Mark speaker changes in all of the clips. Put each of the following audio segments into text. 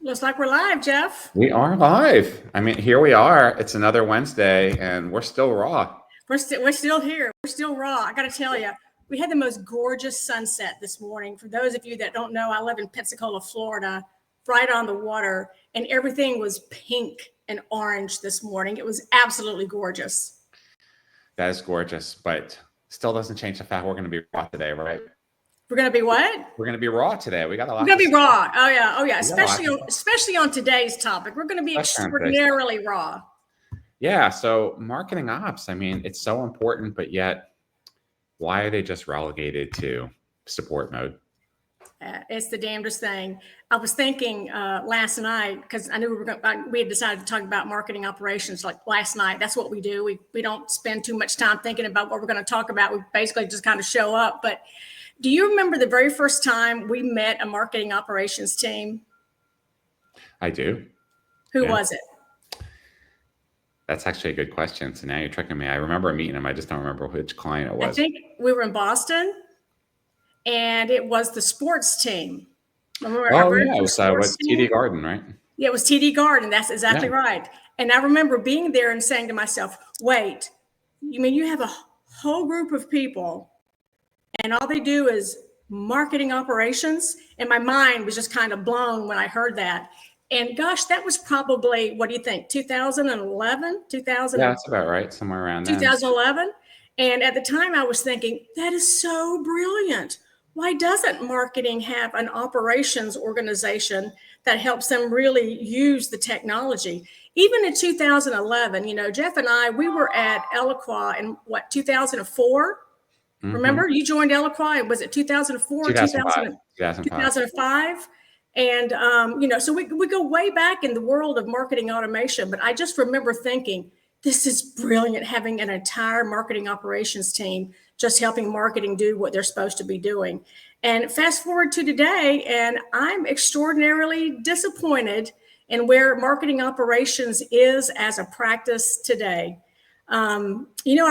Speaker 1: Looks like we're live, Jeff.
Speaker 2: We are live. I mean, here we are. It's another Wednesday, and we're still raw.
Speaker 1: We're still here. We're still raw. I got to tell you, we had the most gorgeous sunset this morning. For those of you that don't know, I live in Pensacola, Florida, right on the water, and everything was pink and orange this morning. It was absolutely gorgeous.
Speaker 2: That is gorgeous, but still doesn't change the fact we're going to be raw today, right?
Speaker 1: We're going to be what?
Speaker 2: We're going to be raw today. We got a lot.
Speaker 1: We're going to be raw. Oh yeah. Especially on today's topic, we're going to be extraordinarily raw.
Speaker 2: Yeah. So marketing ops. I mean, it's so important, but yet, why are they just relegated to support mode?
Speaker 1: It's the damnedest thing. I was thinking last night, because I knew we had decided to talk about marketing operations like last night. That's what we do. We don't spend too much time thinking about what we're going to talk about. We basically just kind of show up. But do you remember the very first time we met a marketing operations team?
Speaker 2: I do.
Speaker 1: Who was it?
Speaker 2: That's actually a good question. So now you're tricking me. I remember meeting him. I just don't remember which client it was.
Speaker 1: I think we were in Boston, and it was the sports team.
Speaker 2: Remember it was TD Garden, right?
Speaker 1: Yeah, it was TD Garden. That's exactly right. And I remember being there and saying to myself, wait, you mean you have a whole group of people and all they do is marketing operations? And my mind was just kind of blown when I heard that. And gosh, that was probably, what do you think, 2011?
Speaker 2: Yeah, that's about right. Somewhere around
Speaker 1: 2011. And at the time I was thinking, that is so brilliant. Why doesn't marketing have an operations organization that helps them really use the technology? Even in 2011, Jeff and I, we were at Eloqua in 2004? Mm-hmm. Remember, you joined Eloqua, was it 2004? 2005? And, so we go way back in the world of marketing automation, but I just remember thinking, this is brilliant, having an entire marketing operations team just helping marketing do what they're supposed to be doing. And fast forward to today, and I'm extraordinarily disappointed in where marketing operations is as a practice today. I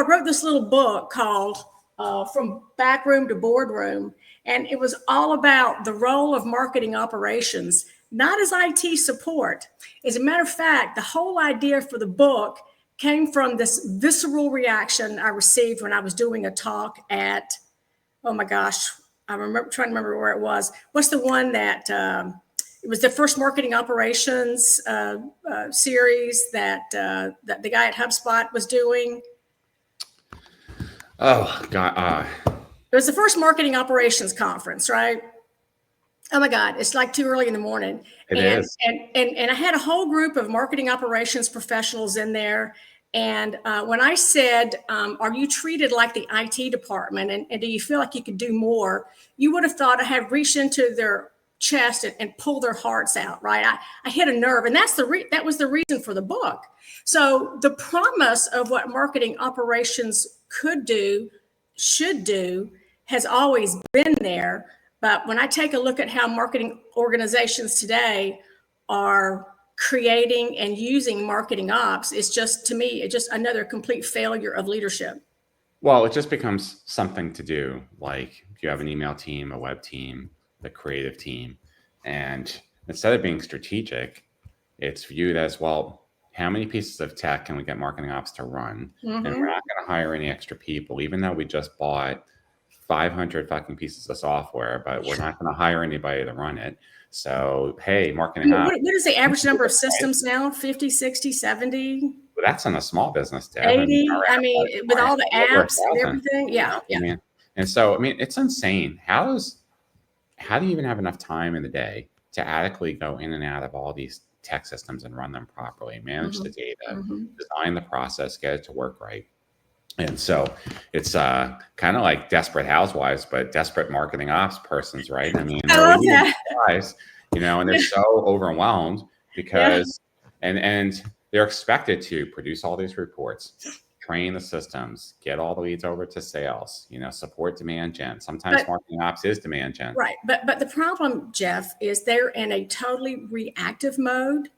Speaker 1: wrote this little book called From Backroom to Boardroom, and it was all about the role of marketing operations, not as IT support. As a matter of fact, the whole idea for the book came from this visceral reaction I received when I was doing a talk at, oh my gosh, trying to remember where it was. What's the one that, it was the first marketing operations series that the guy at HubSpot was doing.
Speaker 2: Oh, God.
Speaker 1: It was the first marketing operations conference, right? Oh my God, it's like too early in the morning.
Speaker 2: It is.
Speaker 1: And I had a whole group of marketing operations professionals in there. And when I said, are you treated like the IT department? And do you feel like you could do more? You would have thought I had reached into their chest and pulled their hearts out, right? I hit a nerve. And that was the reason for the book. So the promise of what marketing operations could do, should do, has always been there. But when I take a look at how marketing organizations today are creating and using marketing ops, it's just, to me, it's just another complete failure of leadership.
Speaker 2: Well, it just becomes something to do. Like if you have an email team, a web team, the creative team, and instead of being strategic, it's viewed as, well, how many pieces of tech can we get marketing ops to run? Mm-hmm. And we're not going to hire any extra people, even though we just bought 500 fucking pieces of software, but we're not going to hire anybody to run it. So, hey, marketing ops.
Speaker 1: What is the average number of systems now? 50, 60, 70?
Speaker 2: Well, that's in a small business, Deb.
Speaker 1: 80? I mean, with all the apps and everything? Yeah.
Speaker 2: And so, I mean, it's insane. How do you even have enough time in the day to adequately go in and out of all these tech systems and run them properly, manage the data, design the process, get it to work right? And so it's kind of like Desperate Housewives, but desperate marketing ops persons, right? I mean,
Speaker 1: I love that.
Speaker 2: Guys, and they're so overwhelmed because, and they're expected to produce all these reports, train the systems, get all the leads over to sales, support demand gen. Sometimes marketing ops is demand gen.
Speaker 1: Right. But the problem, Jeff, is they're in a totally reactive mode,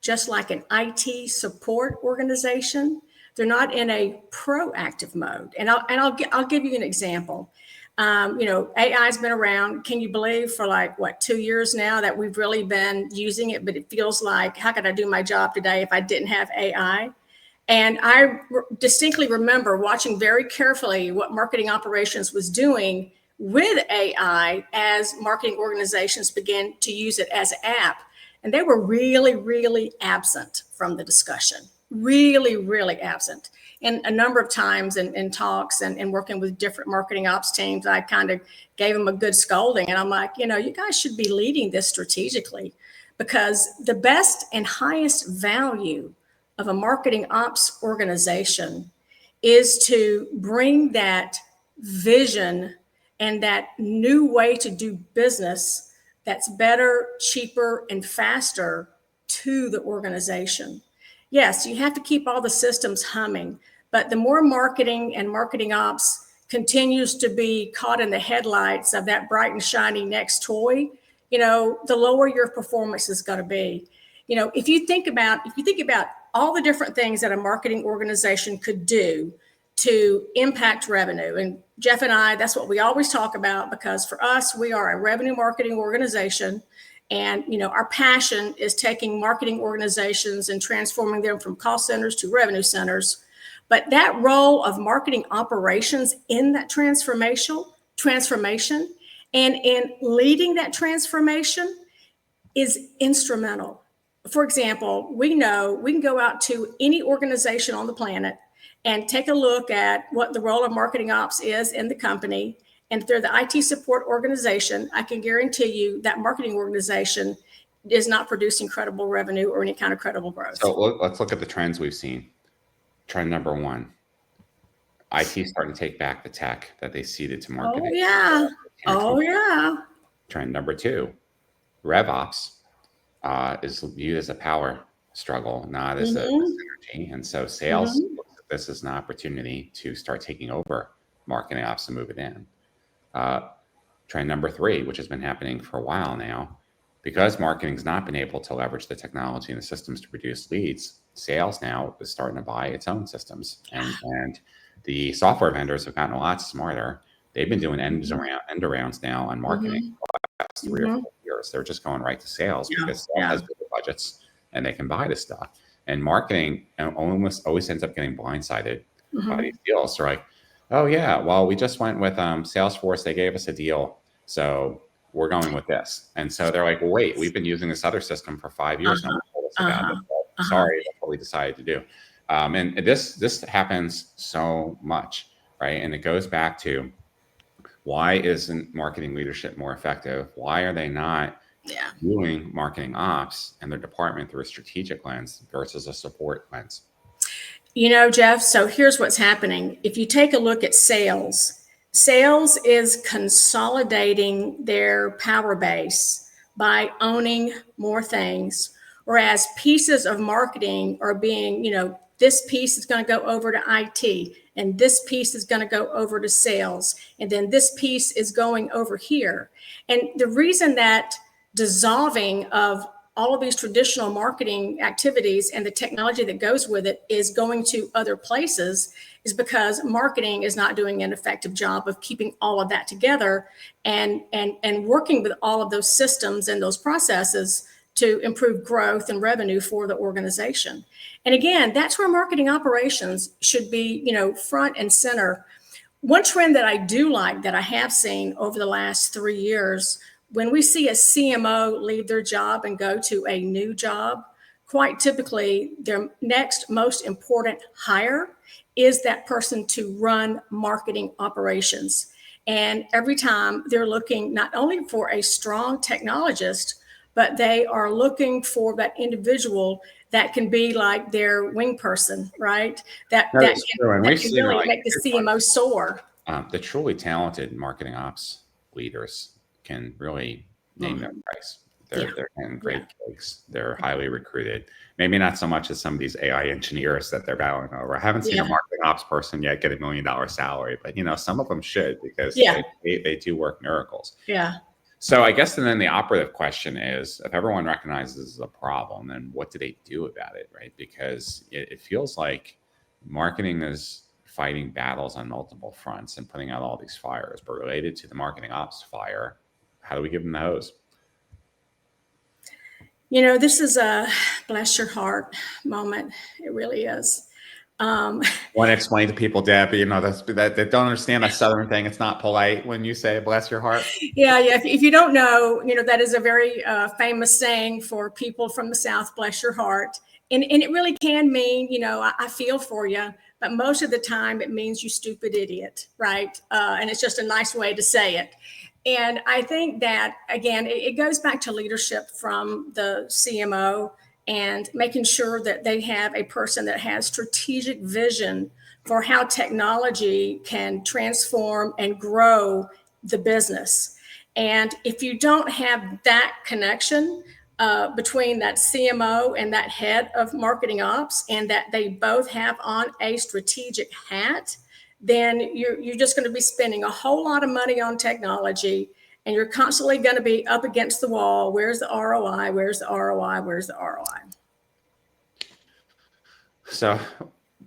Speaker 1: just like an IT support organization. They're not in a proactive mode. And I'll give you an example. AI's been around. Can you believe for 2 years now that we've really been using it? But it feels like, how could I do my job today if I didn't have AI? And I distinctly remember watching very carefully what marketing operations was doing with AI as marketing organizations began to use it as an app. And they were really, really absent from the discussion, really, really absent. And a number of times in talks and working with different marketing ops teams, I kind of gave them a good scolding. And I'm like, you guys should be leading this strategically, because the best and highest value of a marketing ops organization is to bring that vision and that new way to do business that's better, cheaper, and faster to the organization. Yes, you have to keep all the systems humming, but the more marketing and marketing ops continues to be caught in the headlights of that bright and shiny next toy, the lower your performance is going to be. If you think about all the different things that a marketing organization could do to impact revenue. And Jeff and I, that's what we always talk about, because for us, we are a revenue marketing organization. And, our passion is taking marketing organizations and transforming them from cost centers to revenue centers. But that role of marketing operations in that transformation and in leading that transformation is instrumental. For example, we know we can go out to any organization on the planet and take a look at what the role of marketing ops is in the company. And if they're the IT support organization, I can guarantee you that marketing organization is not producing credible revenue or any kind of credible growth.
Speaker 2: So let's look at the trends we've seen. Trend number one, IT starting to take back the tech that they ceded to marketing.
Speaker 1: Oh, yeah.
Speaker 2: Trend number two, RevOps is viewed as a power struggle, not as a synergy. And so sales looks at this as an opportunity to start taking over marketing ops and move it in. Trend number three, which has been happening for a while now, because marketing's not been able to leverage the technology and the systems to produce leads, sales now is starting to buy its own systems. And the software vendors have gotten a lot smarter. They've been doing end arounds now on marketing for the last 3 or 4 years. They're just going right to sales because sales has bigger budgets and they can buy this stuff. And marketing almost always ends up getting blindsided by these deals. They're like, oh yeah, well, we just went with Salesforce. They gave us a deal, so we're going with this. And so they're like, well, wait, we've been using this other system for 5 years now. Told us about it. Well, sorry, that's what we decided to do. And this happens so much, right? And it goes back to, why isn't marketing leadership more effective? Why are they not viewing marketing ops and their department through a strategic lens versus a support lens?
Speaker 1: Jeff, so here's what's happening. If you take a look at sales is consolidating their power base by owning more things, whereas pieces of marketing are being, this piece is going to go over to IT, and this piece is going to go over to sales, and then this piece is going over here. And the reason that dissolving of all of these traditional marketing activities and the technology that goes with it is going to other places is because marketing is not doing an effective job of keeping all of that together and working with all of those systems and those processes to improve growth and revenue for the organization. And again, that's where marketing operations should be, front and center. One trend that I do like that I have seen over the last 3 years, when we see a CMO leave their job and go to a new job, quite typically their next most important hire is that person to run marketing operations. And every time they're looking not only for a strong technologist, but they are looking for that individual that can be like their wing person, right? That can really make the CMO soar.
Speaker 2: The truly talented marketing ops leaders can really name their price. They're getting great gigs. They're highly recruited. Maybe not so much as some of these AI engineers that they're battling over. I haven't seen a marketing ops person yet get $1 million salary, but some of them should, because they do work miracles.
Speaker 1: Yeah.
Speaker 2: So I guess then the operative question is, if everyone recognizes this is a problem, then what do they do about it, right? Because it feels like marketing is fighting battles on multiple fronts and putting out all these fires. But related to the marketing ops fire, how do we give them the hose?
Speaker 1: This is a bless your heart moment. It really is.
Speaker 2: Want to explain to people, Deb, that don't understand that Southern thing. It's not polite when you say "bless your heart."
Speaker 1: Yeah. If you don't know, that is a very famous saying for people from the South. Bless your heart, and it really can mean, I feel for you, but most of the time it means you stupid idiot, right? And it's just a nice way to say it. And I think that, again, it goes back to leadership from the CMO and making sure that they have a person that has strategic vision for how technology can transform and grow the business. And if you don't have that connection between that CMO and that head of marketing ops, and that they both have on a strategic hat, then you're just going to be spending a whole lot of money on technology, and you're constantly going to be up against the wall. Where's the ROI? Where's the ROI? Where's the ROI?
Speaker 2: So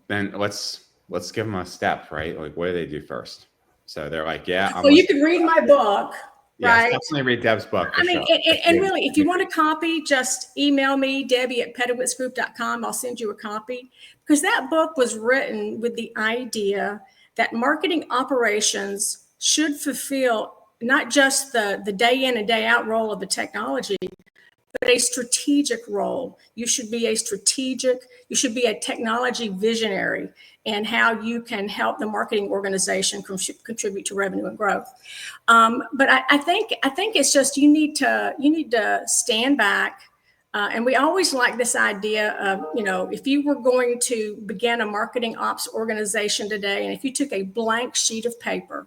Speaker 2: then let's give them a step, right? Like, what do they do first? So they're like, yeah.
Speaker 1: Well, you can read my book.
Speaker 2: Yes,
Speaker 1: right?
Speaker 2: Definitely read Deb's book.
Speaker 1: I mean, and really, if you want a copy, just email me, Debbie@pedowitzgroup.com. I'll send you a copy, because that book was written with the idea that marketing operations should fulfill not just the day in and day out role of the technology, but a strategic role. You should be a technology visionary, and how you can help the marketing organization contribute to revenue and growth. But I think it's just you need to stand back. And we always like this idea of, if you were going to begin a marketing ops organization today, and if you took a blank sheet of paper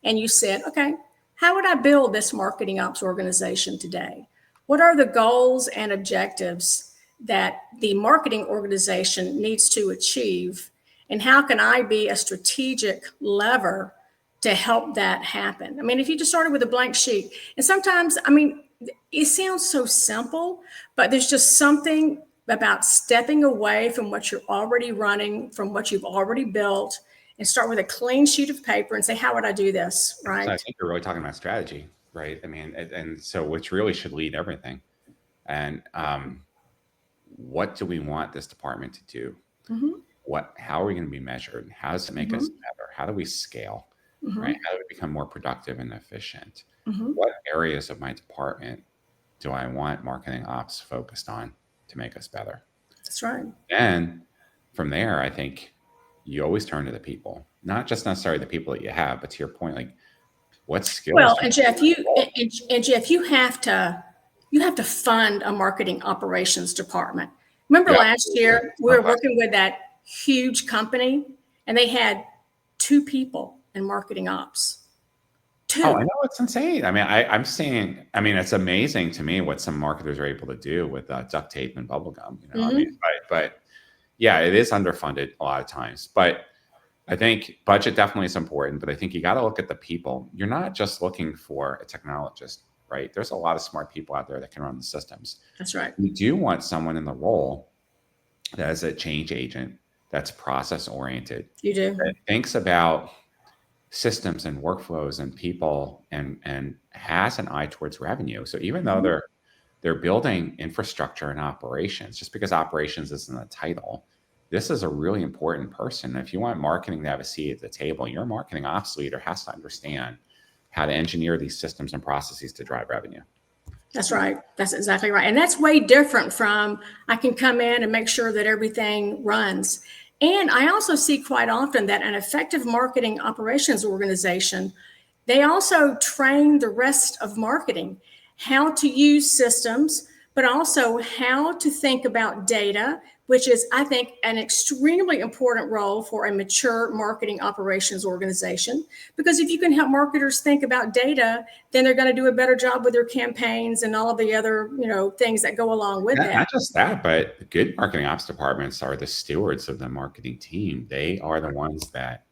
Speaker 1: and you said, okay, how would I build this marketing ops organization today? What are the goals and objectives that the marketing organization needs to achieve? And how can I be a strategic lever to help that happen? I mean, if you just started with a blank sheet, and sometimes, it sounds so simple, but there's just something about stepping away from what you're already running, from what you've already built, and start with a clean sheet of paper and say, how would I do this, right?
Speaker 2: So I think you're really talking about strategy, right? I mean, and so which really should lead everything. And what do we want this department to do?
Speaker 1: Mm-hmm.
Speaker 2: How are we going to be measured? How does it make us better? How do we scale, right? How do we become more productive and efficient? What areas of my department do I want marketing ops focused on to make us better?
Speaker 1: That's right.
Speaker 2: And from there, I think you always turn to the people, not just necessarily the people that you have, but to your point, like, what skills?
Speaker 1: Well, and Jeff, you have to fund a marketing operations department. Remember last year we were working with that huge company, and they had 2 people in marketing ops. 2.
Speaker 2: Oh, I know, it's insane. I mean, I'm seeing. I mean, it's amazing to me what some marketers are able to do with duct tape and bubble gum. I mean, but yeah, it is underfunded a lot of times. But I think budget definitely is important. But I think you got to look at the people. You're not just looking for a technologist, right? There's a lot of smart people out there that can run the systems.
Speaker 1: That's right.
Speaker 2: You do want someone in the role that is a change agent, that's process oriented.
Speaker 1: You do.
Speaker 2: That thinks about systems and workflows and people, and has an eye towards revenue. So even though they're building infrastructure and operations, just because operations isn't a title, this is a really important person. If you want marketing to have a seat at the table, your marketing ops leader has to understand how to engineer these systems and processes to drive revenue.
Speaker 1: That's right. That's exactly right. And that's way different from, I can come in and make sure that everything runs. And I also see quite often that an effective marketing operations organization, they also train the rest of marketing how to use systems, but also how to think about data, which is, I think, an extremely important role for a mature marketing operations organization. Because if you can help marketers think about data, then they're going to do a better job with their campaigns and all of the other, things that go along with that.
Speaker 2: Not just that, but good marketing ops departments are the stewards of the marketing team. They are the ones that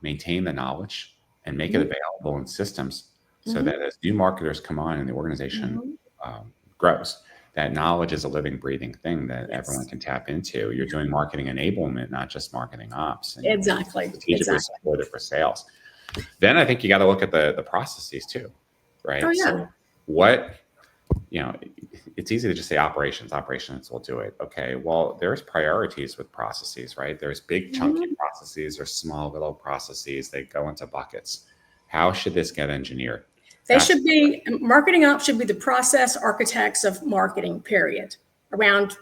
Speaker 2: maintain the knowledge and make it available in systems, so that as new marketers come on and the organization grows, that knowledge is a living, breathing thing that
Speaker 1: Yes.
Speaker 2: everyone can tap into. You're doing marketing enablement, not just marketing ops. And
Speaker 1: Exactly.
Speaker 2: strategically support it for sales. Then I think you got to look at the processes too, right?
Speaker 1: Oh, yeah.
Speaker 2: So what, it's easy to just say operations will do it. Okay, well, there's priorities with processes, right? There's big chunky processes, there's small little processes. They go into buckets. How should this get engineered?
Speaker 1: Marketing ops should be the process architects of marketing, period, around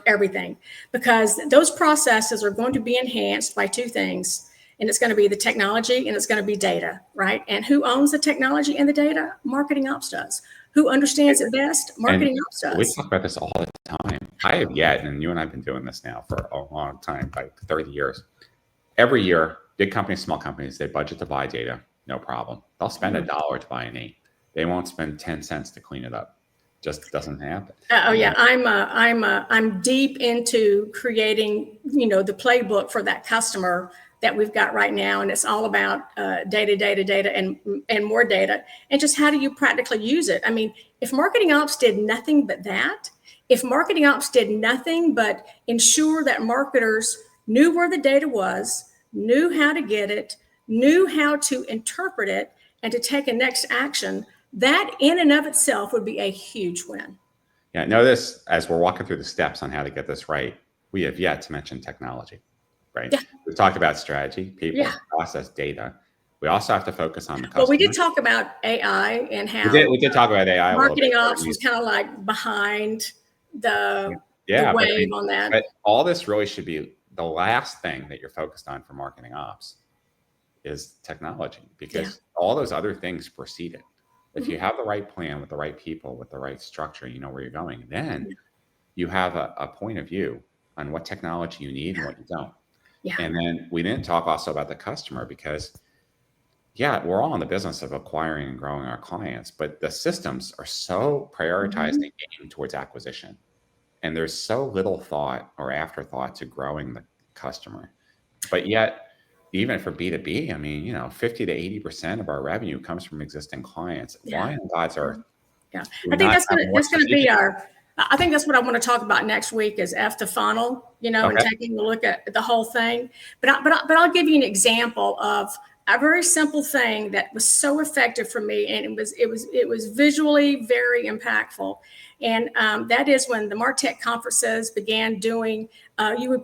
Speaker 1: everything, because those processes are going to be enhanced by two things. And it's going to be the technology and it's going to be data, right? And who owns the technology and the data? Marketing ops does. Who understands it best? Marketing ops does.
Speaker 2: We talk about this all the time. I have yet, and you and I have been doing this now for a long time, like 30 years. Every year, big companies, small companies, they budget to buy data, no problem. They'll spend $1 to buy an 8. They won't spend 10 cents to clean it up. Just doesn't happen.
Speaker 1: Yeah, I'm deep into creating, the playbook for that customer that we've got right now, and it's all about data, and more data, and just how do you practically use it? I mean, if marketing ops did nothing but that, if marketing ops did nothing but ensure that marketers knew where the data was, knew how to get it, knew how to interpret it, and to take a next action, that in and of itself would be a huge win.
Speaker 2: Yeah, notice as we're walking through the steps on how to get this right, we have yet to mention technology, right? Yeah. We've talked about strategy, people, process, data. We also have to focus on the customer.
Speaker 1: Well, we did talk about AI and how
Speaker 2: we did talk about AI.
Speaker 1: Marketing ops was kind of like behind the wave on that.
Speaker 2: But all this really should be the last thing that you're focused on for marketing ops is technology, because all those other things precede it. If you have the right plan with the right people, with the right structure, you know where you're going, then you have a point of view on what technology you need and what you don't. Yeah. And then we didn't talk also about the customer, because we're all in the business of acquiring and growing our clients, but the systems are so prioritized and aimed towards acquisition. And there's so little thought or afterthought to growing the customer. But yet, even for B2B, I mean, 50 to 80% of our revenue comes from existing clients. Why in God's earth?
Speaker 1: Yeah, I think that's going to be I think that's what I want to talk about next week is F to funnel, and taking a look at the whole thing. But I'll give you an example of a very simple thing that was so effective for me, and it was visually very impactful. And that is when the martech conferences began doing. You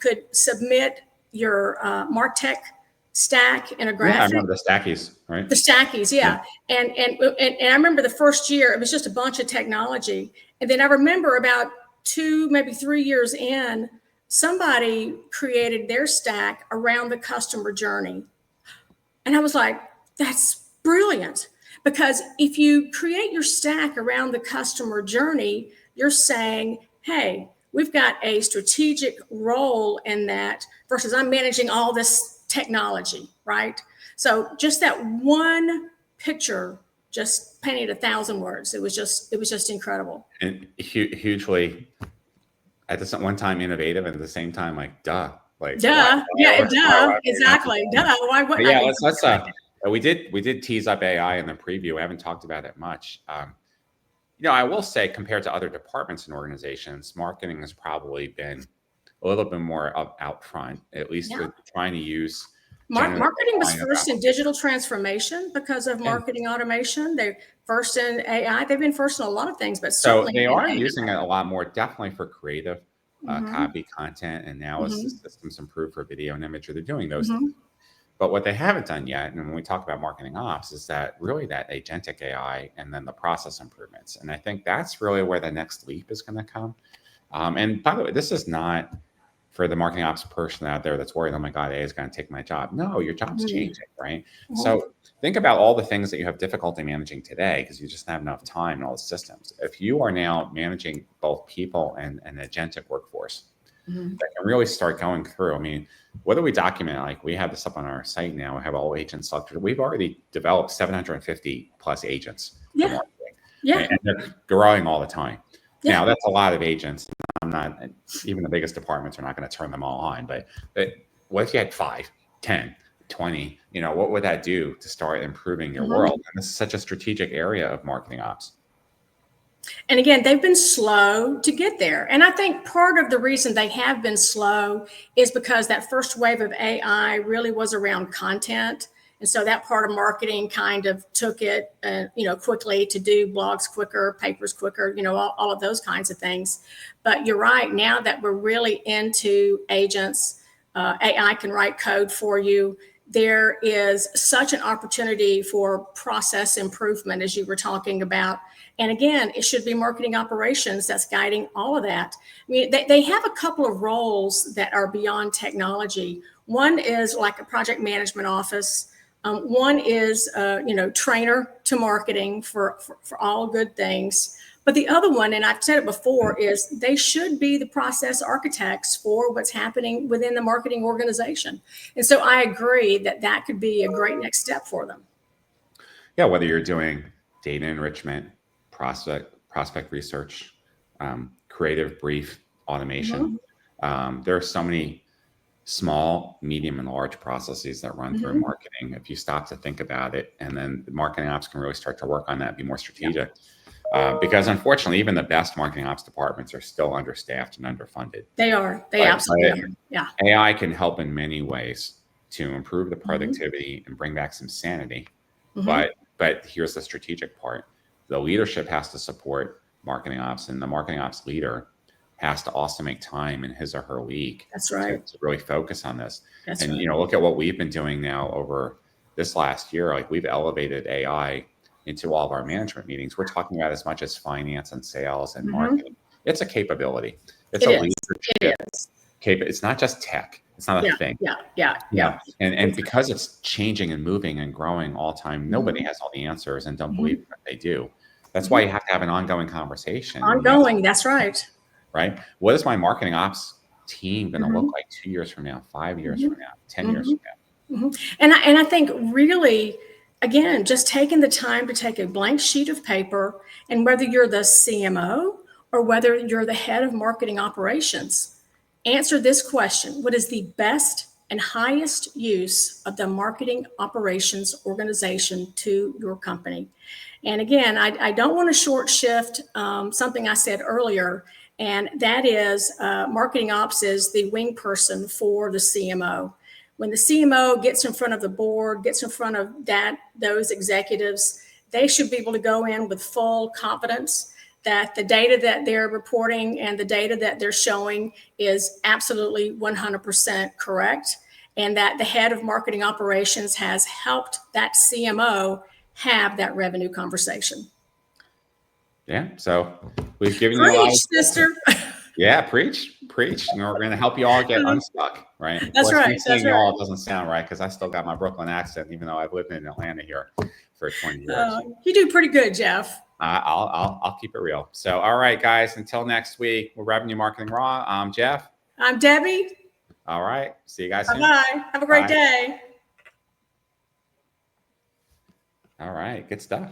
Speaker 1: could submit your martech stack in a graphic.
Speaker 2: Yeah, I remember the Stackies, right?
Speaker 1: The Stackies, yeah. And I remember the first year, it was just a bunch of technology. And then I remember about 2, maybe 3 years in, somebody created their stack around the customer journey. And I was like, that's brilliant. Because if you create your stack around the customer journey, you're saying, hey, we've got a strategic role in that versus I'm managing all this technology, right? So just that one picture just painted 1,000 words. It was just incredible.
Speaker 2: And hugely, at the one time innovative, and at the same time, like, duh.
Speaker 1: Exactly. Duh. Why?
Speaker 2: Let's we did tease up AI in the preview. We haven't talked about it much. I will say, compared to other departments and organizations, marketing has probably been a little bit more out front, at least with trying to use.
Speaker 1: Marketing was first in digital transformation because of marketing automation. They're first in AI. They've been first in a lot of things, but
Speaker 2: so they are using it a lot more, definitely for creative copy content. And now as the systems improve for video and imagery, they're doing those things. But what they haven't done yet, and when we talk about marketing ops, is that really that agentic AI and then the process improvements. And I think that's really where the next leap is going to come. And by the way, this is not for the marketing ops person out there that's worried, oh my God, AI is going to take my job. No, your job's changing, right? So think about all the things that you have difficulty managing today because you just don't have enough time in all the systems. If you are now managing both people and an agentic workforce, that can really start going through. I mean, what do we document? Like we have this up on our site now. We have all agents selected. We've already developed 750 plus agents.
Speaker 1: Yeah.
Speaker 2: And they're growing all the time. Yeah. Now that's a lot of agents. I'm not, even the biggest departments are not going to turn them all on, but what if you had 5, 10, 20, what would that do to start improving your world? And this is such a strategic area of marketing ops.
Speaker 1: And again, they've been slow to get there. And I think part of the reason they have been slow is because that first wave of AI really was around content. And so that part of marketing kind of took it, quickly to do blogs quicker, papers quicker, all of those kinds of things. But you're right. Now that we're really into agents, AI can write code for you. There is such an opportunity for process improvement, as you were talking about. And again, it should be marketing operations that's guiding all of that. I mean, they have a couple of roles that are beyond technology. One is like a project management office. One is, trainer to marketing for all good things. But the other one, and I've said it before, is they should be the process architects for what's happening within the marketing organization. And so I agree that that could be a great next step for them.
Speaker 2: Yeah, whether you're doing data enrichment, prospect research, creative brief automation. There are so many small, medium, and large processes that run through marketing. If you stop to think about it, and then the marketing ops can really start to work on that, be more strategic. Because unfortunately, even the best marketing ops departments are still understaffed and underfunded.
Speaker 1: They are. They absolutely are. Yeah.
Speaker 2: AI can help in many ways to improve the productivity and bring back some sanity. But here's the strategic part. The leadership has to support marketing ops, and the marketing ops leader has to also make time in his or her week.
Speaker 1: That's right.
Speaker 2: To really focus on this.
Speaker 1: That's
Speaker 2: and,
Speaker 1: right.
Speaker 2: Look at what we've been doing now over this last year. Like, we've elevated AI into all of our management meetings. We're talking about as much as finance and sales and marketing. It's a capability. It's a leadership.
Speaker 1: It is.
Speaker 2: It's not just tech. It's not a thing.
Speaker 1: Yeah.
Speaker 2: And because it's changing and moving and growing all the time, nobody has all the answers, and don't believe that they do. That's why you have to have an ongoing conversation.
Speaker 1: Ongoing. That's right.
Speaker 2: Right. What is my marketing ops team going to look like 2 years from now, 5 years from now, 10 years from now?
Speaker 1: And I think really, again, just taking the time to take a blank sheet of paper, and whether you're the CMO or whether you're the head of marketing operations, answer this question: what is the best and highest use of the marketing operations organization to your company? And again, I don't want to short shift something I said earlier, and that is marketing ops is the wing person for the CMO. When the CMO gets in front of the board, gets in front of those executives, they should be able to go in with full confidence that the data that they're reporting and the data that they're showing is absolutely 100% correct, and that the head of marketing operations has helped that CMO have that revenue conversation.
Speaker 2: Yeah. So we've given
Speaker 1: you a lot
Speaker 2: of
Speaker 1: sister.
Speaker 2: Yeah, preach. We're going to help you all get unstuck, right?
Speaker 1: That's right.
Speaker 2: That's right. Y'all doesn't sound right, because I still got my Brooklyn accent, even though I've lived in Atlanta here for 20 years.
Speaker 1: You do pretty good, Jeff.
Speaker 2: I'll keep it real. So, all right, guys. Until next week, we're Revenue Marketing Raw. I'm Jeff.
Speaker 1: I'm Debbie.
Speaker 2: All right. See you guys soon.
Speaker 1: Bye. Have a great day.
Speaker 2: All right. Good stuff.